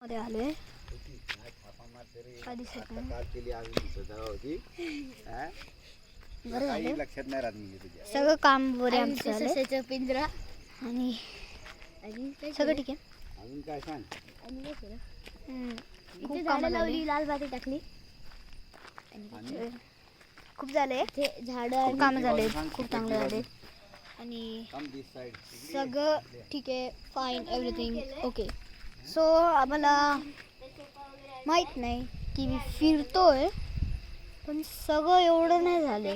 मध्ये आलोय कधी लक्षात नाही राहत म्हणजे तुझ्या सगळं काम बरे आमचं झालं पिंजरा आणि सगळं ठीक आहे. अजून काय सांग. खूप कामं लावली, झाली, लाल बाती टाकली, खूप झाले, झाडं खूप कामं झाले, खूप चांगले झाले आणि Come this side. सगळं ठीक आहे. Fine, everything okay. सो आम्हाला माहीत नाही की मी फिरतोय पण सगळं एवढं नाही झाले,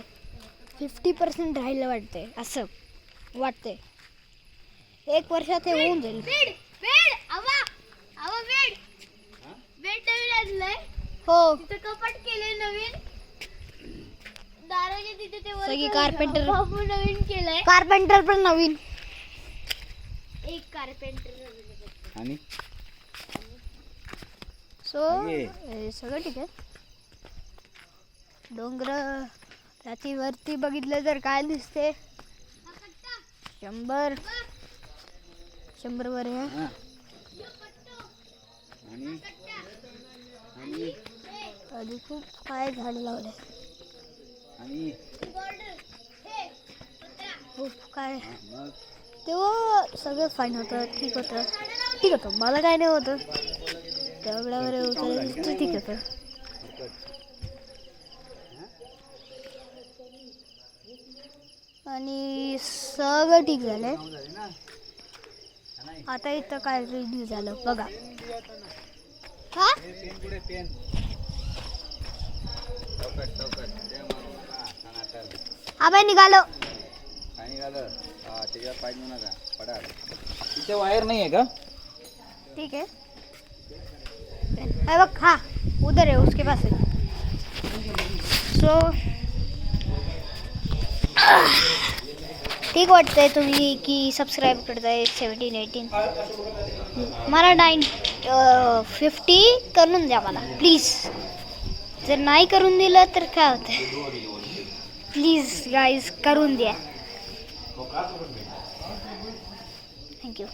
50% राहिलं वाटतंय, असं वाटतंय. 1 वर्षात हे होऊन जाईल. हो, कपाट केले नवीन, दाराच्या तिथे ते सगळी कारपेंटर नवीन केलंय, कारपेंटर पण नवीन. एक कारपेंटर आणि सो सगळं ठीक आहे. डोंगर रात्रीवरती बघितलं तर काय दिसते, 100 वर आहे. हा. आणि आणि आधी खूप काय झाड लावले, आणि खूप काय. मग तेव्हा सगळं फाईन होतं, ठीक होतं, मला काय नाही होतं तेवढ्यावर होतं, ठीक होतं. आणि सगळं ठीक झालंय. आता इथं काय रिव्ह्यू झालं बघा. हा पेन पुढे पेन आबाई निघालो. काय निघालं. हा त्याच्यावर पाहिजे नका पडा. तिथे वायर नाही आहे का. ठीक है, बघ हाँ उधर है, उसके पास है. सो ठीक वाटतंय तुम्ही की सबस्क्राईब करताय. 17-18 मला 50 करून द्या मला प्लीज. जर नाही करून दिलं तर काय होतं, प्लीज गाईज करून द्या. थँक्यू.